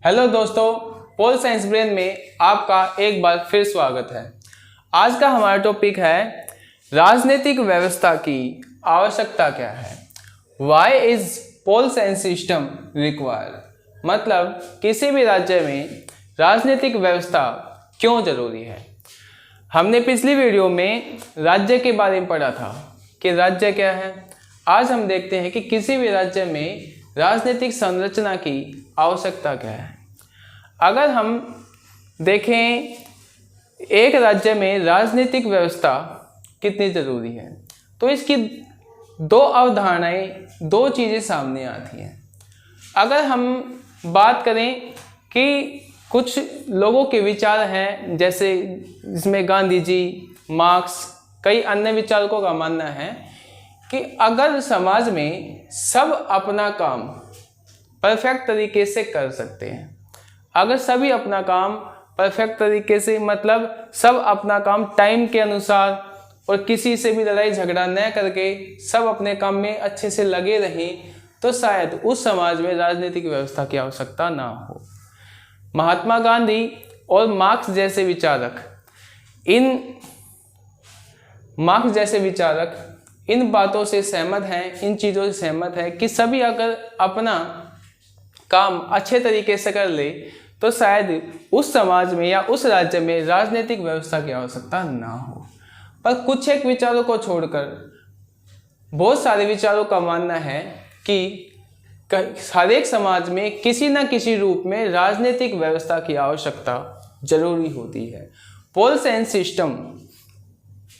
Hello दोस्तों, pol science brain में आपका एक बार फिर स्वागत है। आज का हमारा टॉपिक है राजनीतिक व्यवस्था की आवश्यकता क्या है। Why is pole science system required, मतलब किसी भी राज्य में राजनीतिक व्यवस्था क्यों जरूरी है। हमने पिछली वीडियो में राज्य के बारे में पढ़ा था कि राज्य क्या है। आज हम देखते हैं कि किसी भी राज्य में राजनीतिक संरचना की आवश्यकता क्या है। अगर हम देखें एक राज्य में राजनीतिक व्यवस्था कितनी ज़रूरी है, तो इसकी दो अवधारणाएं, दो चीज़ें सामने आती हैं। अगर हम बात करें कि कुछ लोगों के विचार हैं, जैसे इसमें गांधी जी, मार्क्स, कई अन्य विचारकों का मानना है कि अगर समाज में सब अपना काम परफेक्ट तरीके से कर सकते हैं, अगर सभी अपना काम परफेक्ट तरीके से, मतलब सब अपना काम टाइम के अनुसार और किसी से भी लड़ाई झगड़ा न करके सब अपने काम में अच्छे से लगे रहें, तो शायद उस समाज में राजनीतिक व्यवस्था की आवश्यकता ना हो। महात्मा गांधी और मार्क्स जैसे विचारक इन बातों से सहमत हैं, इन चीज़ों से सहमत हैं कि सभी अगर अपना काम अच्छे तरीके से कर ले तो शायद उस समाज में या उस राज्य में राजनीतिक व्यवस्था की आवश्यकता ना हो। पर कुछ एक विचारों को छोड़कर बहुत सारे विचारों का मानना है कि हर एक समाज में किसी न किसी रूप में राजनीतिक व्यवस्था की आवश्यकता जरूरी होती है। पोल साइंस सिस्टम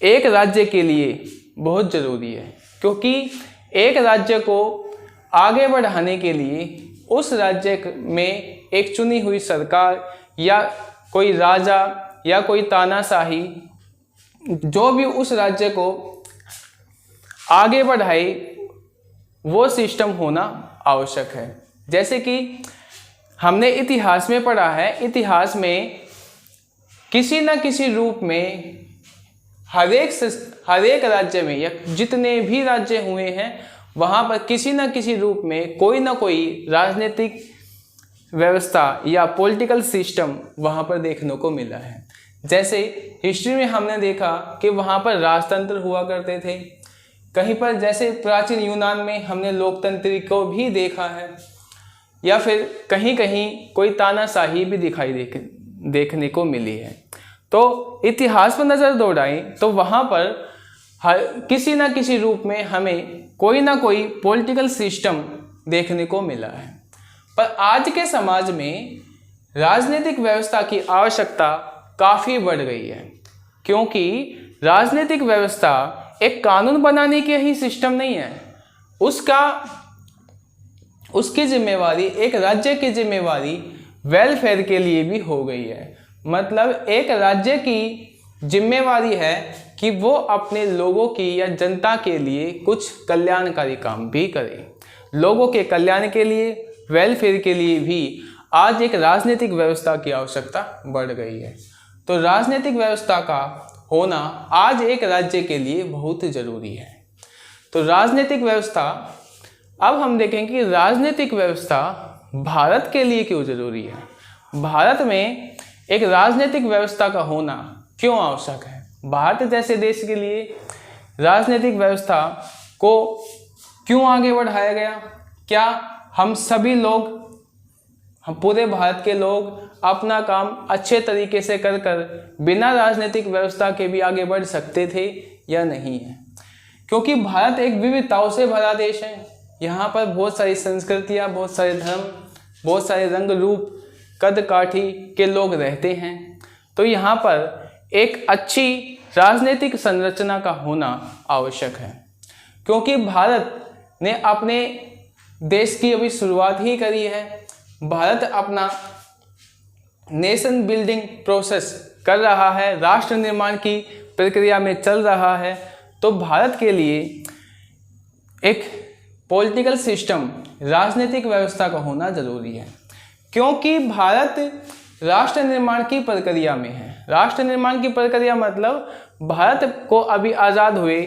एक राज्य के लिए बहुत ज़रूरी है, क्योंकि एक राज्य को आगे बढ़ाने के लिए उस राज्य में एक चुनी हुई सरकार या कोई राजा या कोई तानाशाही जो भी उस राज्य को आगे बढ़ाए, वो सिस्टम होना आवश्यक है। जैसे कि हमने इतिहास में पढ़ा है, इतिहास में किसी न किसी रूप में हर एक राज्य में या जितने भी राज्य हुए हैं वहाँ पर किसी न किसी रूप में कोई ना कोई राजनीतिक व्यवस्था या पॉलिटिकल सिस्टम वहाँ पर देखने को मिला है। जैसे हिस्ट्री में हमने देखा कि वहाँ पर राजतंत्र हुआ करते थे, कहीं पर जैसे प्राचीन यूनान में हमने लोकतंत्र को भी देखा है, या फिर कहीं कहीं कोई तानाशाही भी देखने को मिली है। तो इतिहास पर नज़र दौड़ाएं तो वहाँ पर किसी न किसी रूप में हमें कोई ना कोई पॉलिटिकल सिस्टम देखने को मिला है। पर आज के समाज में राजनीतिक व्यवस्था की आवश्यकता काफ़ी बढ़ गई है, क्योंकि राजनीतिक व्यवस्था एक कानून बनाने की ही सिस्टम नहीं है। उसकी जिम्मेवारी, एक राज्य की जिम्मेवारी वेलफेयर के लिए भी हो गई है। मतलब एक राज्य की जिम्मेवारी है कि वो अपने लोगों की या जनता के लिए कुछ कल्याणकारी काम भी करे। लोगों के कल्याण के लिए, वेलफेयर के लिए भी आज एक राजनीतिक व्यवस्था की आवश्यकता बढ़ गई है। तो राजनीतिक व्यवस्था का होना आज एक राज्य के लिए बहुत ज़रूरी है। तो राजनीतिक व्यवस्था, अब हम देखें कि राजनीतिक व्यवस्था भारत के लिए क्यों ज़रूरी है। भारत में एक राजनीतिक व्यवस्था का होना क्यों आवश्यक है। भारत जैसे देश के लिए राजनीतिक व्यवस्था को क्यों आगे बढ़ाया गया। क्या हम सभी लोग, हम पूरे भारत के लोग अपना काम अच्छे तरीके से कर बिना राजनीतिक व्यवस्था के भी आगे बढ़ सकते थे या नहीं है। क्योंकि भारत एक विविधताओं से भरा देश है। यहाँ पर बहुत सारी संस्कृतियाँ, बहुत सारे धर्म, बहुत सारे रंग रूप, कद काठी के लोग रहते हैं। तो यहाँ पर एक अच्छी राजनीतिक संरचना का होना आवश्यक है, क्योंकि भारत ने अपने देश की अभी शुरुआत ही करी है। भारत अपना नेशन बिल्डिंग प्रोसेस कर रहा है, राष्ट्र निर्माण की प्रक्रिया में चल रहा है। तो भारत के लिए एक पॉलिटिकल सिस्टम, राजनीतिक व्यवस्था का होना ज़रूरी है, क्योंकि भारत राष्ट्र निर्माण की प्रक्रिया में है। राष्ट्र निर्माण की प्रक्रिया मतलब भारत को अभी आज़ाद हुए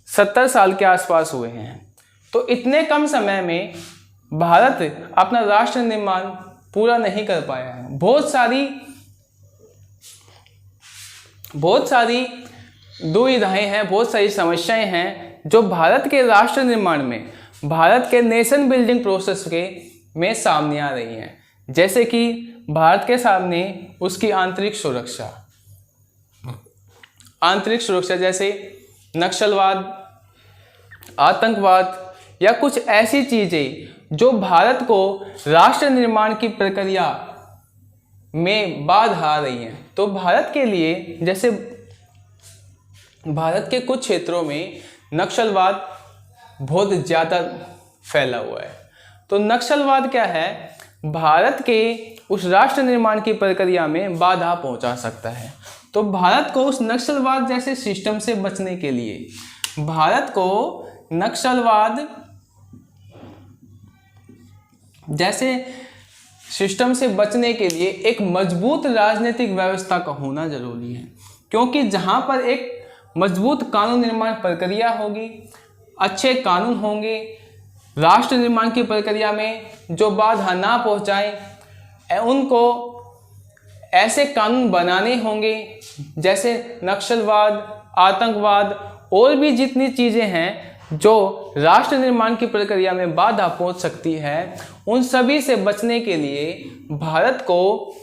70 साल के आसपास हुए हैं। तो इतने कम समय में भारत अपना राष्ट्र निर्माण पूरा नहीं कर पाया है। बहुत सारी दुविधाएं हैं, बहुत सारी समस्याएं हैं जो भारत के राष्ट्र निर्माण में, भारत के नेशन बिल्डिंग प्रोसेस में सामने आ रही हैं। जैसे कि भारत के सामने उसकी आंतरिक सुरक्षा जैसे नक्सलवाद, आतंकवाद या कुछ ऐसी चीज़ें जो भारत को राष्ट्र निर्माण की प्रक्रिया में बाधा आ रही हैं। तो भारत के लिए, जैसे भारत के कुछ क्षेत्रों में नक्सलवाद बहुत ज़्यादा फैला हुआ है। तो नक्सलवाद क्या है, भारत के उस राष्ट्र निर्माण की प्रक्रिया में बाधा पहुंचा सकता है। तो भारत को उस नक्सलवाद जैसे सिस्टम से बचने के लिए, भारत को नक्सलवाद जैसे सिस्टम से बचने के लिए एक मजबूत राजनीतिक व्यवस्था का होना जरूरी है। क्योंकि जहां पर एक मजबूत कानून निर्माण प्रक्रिया होगी, अच्छे कानून होंगे, राष्ट्र निर्माण की प्रक्रिया में जो बाधा ना पहुंचाए, उनको ऐसे कानून बनाने होंगे जैसे नक्सलवाद, आतंकवाद और भी जितनी चीज़ें हैं जो राष्ट्र निर्माण की प्रक्रिया में बाधा पहुंच सकती है, उन सभी से बचने के लिए भारत को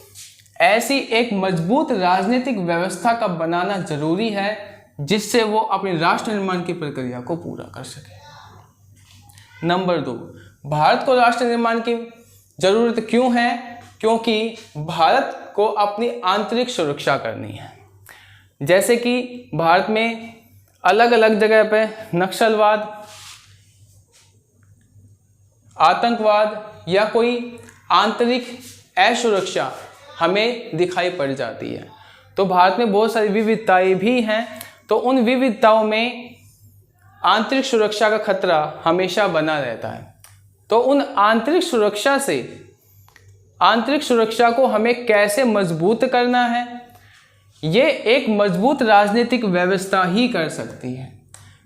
ऐसी एक मजबूत राजनीतिक व्यवस्था का बनाना जरूरी है जिससे वो अपने राष्ट्र निर्माण की प्रक्रिया को पूरा कर सके। नंबर 2, भारत को राष्ट्र निर्माण की जरूरत क्यों है? क्योंकि भारत को अपनी आंतरिक सुरक्षा करनी है। जैसे कि भारत में अलग अलग जगह पे नक्सलवाद, आतंकवाद या कोई आंतरिक असुरक्षा हमें दिखाई पड़ जाती है। तो भारत में बहुत सारी विविधताएं भी हैं, तो उन विविधताओं में आंतरिक सुरक्षा का खतरा हमेशा बना रहता है। तो उन आंतरिक सुरक्षा को हमें कैसे मजबूत करना है, ये एक मजबूत राजनीतिक व्यवस्था ही कर सकती है।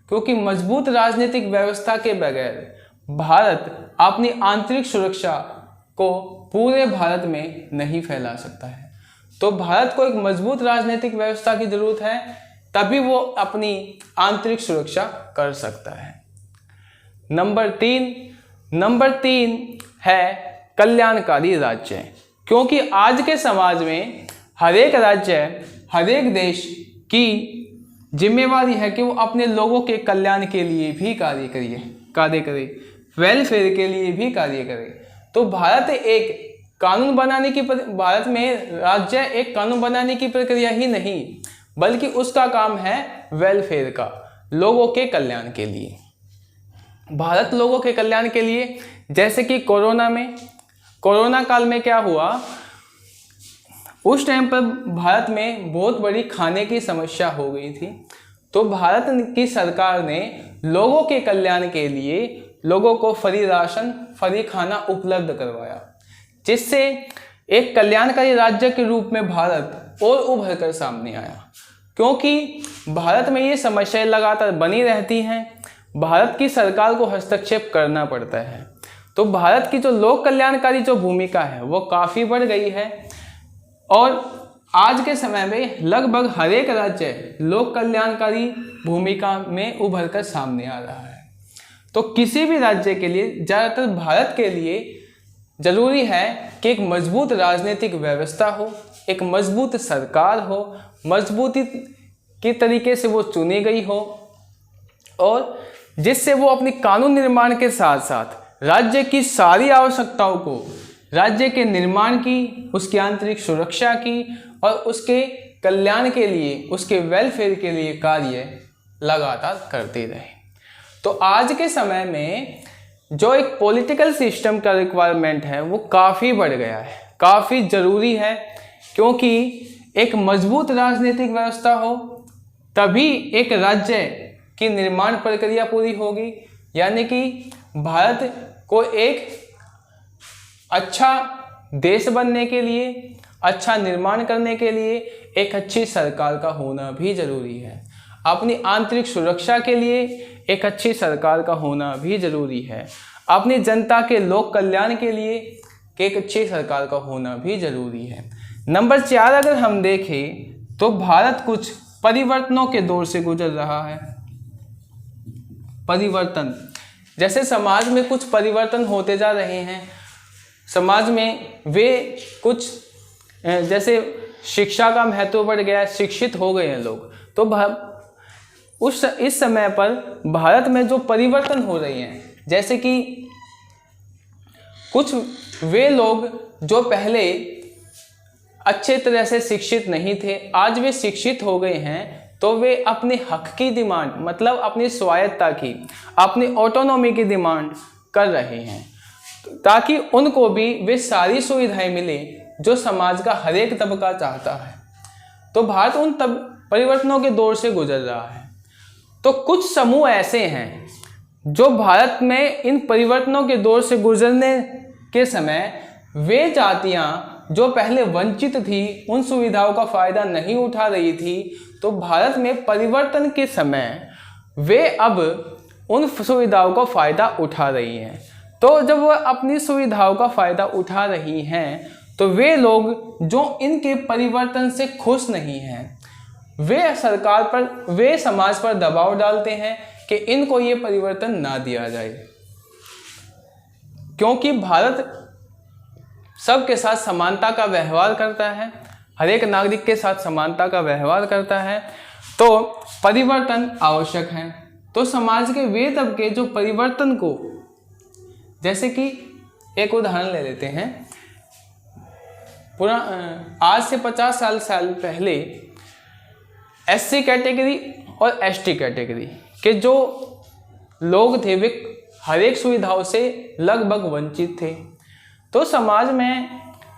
क्योंकि मजबूत राजनीतिक व्यवस्था के बगैर भारत अपनी आंतरिक सुरक्षा को पूरे भारत में नहीं फैला सकता है। तो भारत को एक मजबूत राजनीतिक व्यवस्था की जरूरत है, तभी वो अपनी आंतरिक सुरक्षा कर सकता है। नंबर तीन है कल्याणकारी राज्य। क्योंकि आज के समाज में हर एक राज्य, हर एक देश की जिम्मेवारी है कि वो अपने लोगों के कल्याण के लिए भी कार्य करे, वेलफेयर के लिए भी कार्य करे। तो भारत में राज्य एक कानून बनाने की प्रक्रिया ही नहीं, बल्कि उसका काम है वेलफेयर का, लोगों के कल्याण के लिए। भारत लोगों के कल्याण के लिए, जैसे कि कोरोना काल में क्या हुआ, उस टाइम पर भारत में बहुत बड़ी खाने की समस्या हो गई थी। तो भारत की सरकार ने लोगों के कल्याण के लिए लोगों को फ्री राशन, फ्री खाना उपलब्ध करवाया, जिससे एक कल्याणकारी राज्य के रूप में भारत और उभर कर सामने आया। क्योंकि भारत में ये समस्याएं लगातार बनी रहती हैं, भारत की सरकार को हस्तक्षेप करना पड़ता है। तो भारत की जो लोक कल्याणकारी जो भूमिका है वो काफ़ी बढ़ गई है, और आज के समय में लगभग हर एक राज्य लोक कल्याणकारी भूमिका में उभर कर सामने आ रहा है। तो किसी भी राज्य के लिए, ज़्यादातर भारत के लिए ज़रूरी है कि एक मजबूत राजनीतिक व्यवस्था हो, एक मजबूत सरकार हो, मजबूती के तरीके से वो चुनी गई हो, और जिससे वो अपनी कानून निर्माण के साथ साथ राज्य की सारी आवश्यकताओं को, राज्य के निर्माण की, उसकी आंतरिक सुरक्षा की और उसके कल्याण के लिए, उसके वेलफेयर के लिए कार्य लगातार करते रहे। तो आज के समय में जो एक पॉलिटिकल सिस्टम का रिक्वायरमेंट है वो काफ़ी बढ़ गया है, काफ़ी ज़रूरी है। क्योंकि एक मजबूत राजनीतिक व्यवस्था हो तभी एक राज्य की निर्माण प्रक्रिया पूरी होगी, यानी कि भारत को एक अच्छा देश बनने के लिए, अच्छा निर्माण करने के लिए एक अच्छी सरकार का होना भी ज़रूरी है। अपनी आंतरिक सुरक्षा के लिए एक अच्छी सरकार का होना भी ज़रूरी है। अपनी जनता के लोक कल्याण के लिए कि एक अच्छी सरकार का होना भी जरूरी है। नंबर 4 अगर हम देखें तो भारत कुछ परिवर्तनों के दौर से गुजर रहा है। परिवर्तन, जैसे समाज में कुछ परिवर्तन होते जा रहे हैं, समाज में वे कुछ जैसे शिक्षा का महत्व बढ़ गया है, शिक्षित हो गए हैं लोग, तो इस समय पर भारत में जो परिवर्तन हो रहे हैं, जैसे कि कुछ वे लोग जो पहले अच्छे तरह से शिक्षित नहीं थे, आज वे शिक्षित हो गए हैं, तो वे अपने हक की डिमांड, मतलब अपनी स्वायत्तता की, अपनी ऑटोनॉमी की डिमांड कर रहे हैं, ताकि उनको भी वे सारी सुविधाएं मिले जो समाज का हर एक तबका चाहता है। तो भारत उन परिवर्तनों के दौर से गुजर रहा है। तो कुछ समूह ऐसे हैं जो भारत में इन परिवर्तनों के दौर से गुजरने के समय वे जातियां जो पहले वंचित थी, उन सुविधाओं का फायदा नहीं उठा रही थी, तो भारत में परिवर्तन के समय वे अब उन सुविधाओं का फायदा उठा रही हैं। तो जब वह अपनी सुविधाओं का फायदा उठा रही हैं, तो वे लोग जो इनके परिवर्तन से खुश नहीं हैं, वे समाज पर दबाव डालते हैं कि इनको ये परिवर्तन ना दिया जाए, क्योंकि भारत सबके साथ समानता का व्यवहार करता है, हर एक नागरिक के साथ समानता का व्यवहार करता है। तो परिवर्तन आवश्यक है। तो समाज के वे तबके जो परिवर्तन को, जैसे कि एक उदाहरण ले लेते हैं, आज से 50 साल पहले एससी कैटेगरी और एसटी कैटेगरी के जो लोग थे वे हर एक सुविधाओं से लगभग वंचित थे। तो समाज में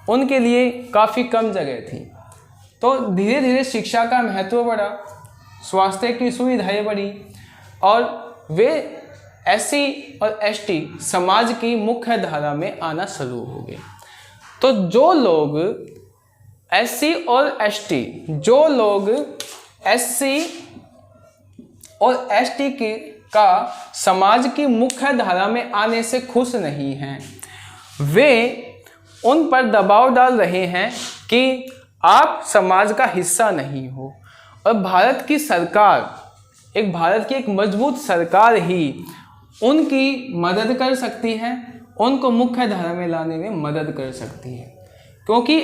उनके लिए काफ़ी कम जगह थी। तो धीरे धीरे शिक्षा का महत्व बढ़ा, स्वास्थ्य की सुविधाएं बढ़ी और वे एससी और एसटी समाज की मुख्य धारा में आना शुरू हो गए। तो जो लोग एससी और एसटी, जो लोग एससी और एसटी का समाज की मुख्य धारा में आने से खुश नहीं हैं, वे उन पर दबाव डाल रहे हैं कि आप समाज का हिस्सा नहीं हो। और भारत की एक मजबूत सरकार ही उनकी मदद कर सकती है, उनको मुख्य धारा में लाने में मदद कर सकती है, क्योंकि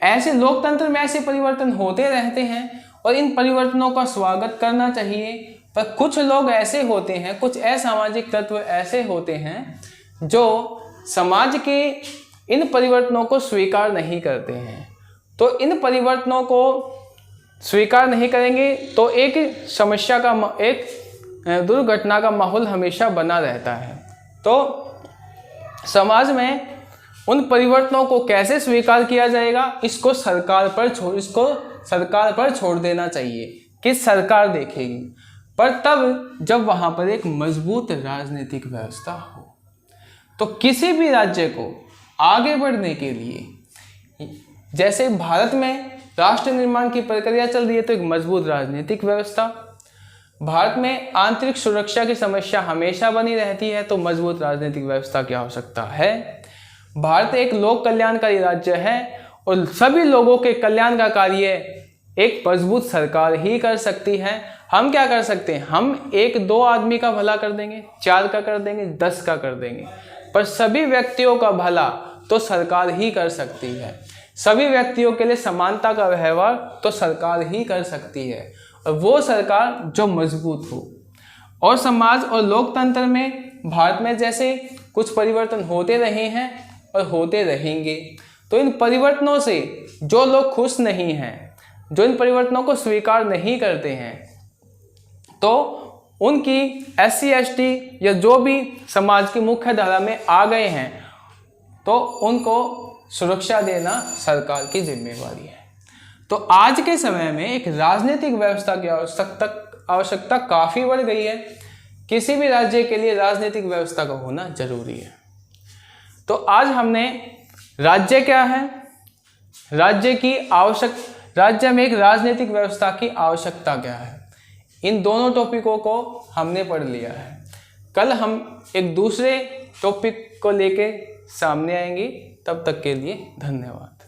ऐसे लोकतंत्र में ऐसे परिवर्तन होते रहते हैं और इन परिवर्तनों का स्वागत करना चाहिए। पर कुछ लोग ऐसे होते हैं, कुछ असामाजिक तत्व ऐसे होते हैं जो समाज के इन परिवर्तनों को स्वीकार नहीं करते हैं। तो इन परिवर्तनों को स्वीकार नहीं करेंगे तो एक समस्या का, एक दुर्घटना का माहौल हमेशा बना रहता है। तो समाज में उन परिवर्तनों को कैसे स्वीकार किया जाएगा, इसको सरकार पर छोड़ देना चाहिए कि सरकार देखेगी, पर तब जब वहाँ पर एक मजबूत राजनीतिक व्यवस्था हो। तो किसी भी राज्य को आगे बढ़ने के लिए, जैसे भारत में राष्ट्र निर्माण की प्रक्रिया चल रही है, तो एक मजबूत राजनीतिक व्यवस्था, भारत में आंतरिक सुरक्षा की समस्या हमेशा बनी रहती है, तो मजबूत राजनीतिक व्यवस्था की आवश्यकता है। भारत एक लोक कल्याणकारी राज्य है और सभी लोगों के कल्याण का कार्य एक मजबूत सरकार ही कर सकती है। हम क्या कर सकते हैं, हम 1-2 आदमी का भला कर देंगे, 4 का कर देंगे, 10 का कर देंगे, पर सभी व्यक्तियों का भला तो सरकार ही कर सकती है। सभी व्यक्तियों के लिए समानता का व्यवहार तो सरकार ही कर सकती है, और वो सरकार जो मजबूत हो। और समाज और लोकतंत्र में भारत में जैसे कुछ परिवर्तन होते रहे हैं और होते रहेंगे, तो इन परिवर्तनों से जो लोग खुश नहीं हैं, जो इन परिवर्तनों को स्वीकार नहीं करते हैं, तो उनकी एससी एसटी या जो भी समाज की मुख्य धारा में आ गए हैं, तो उनको सुरक्षा देना सरकार की जिम्मेवारी है। तो आज के समय में एक राजनीतिक व्यवस्था की आवश्यकता काफ़ी बढ़ गई है। किसी भी राज्य के लिए राजनीतिक व्यवस्था का होना जरूरी है। तो आज हमने राज्य क्या है, राज्य में एक राजनीतिक व्यवस्था की आवश्यकता क्या है, इन दोनों टॉपिकों को हमने पढ़ लिया है। कल हम एक दूसरे टॉपिक को लेके सामने आएंगे। तब तक के लिए धन्यवाद।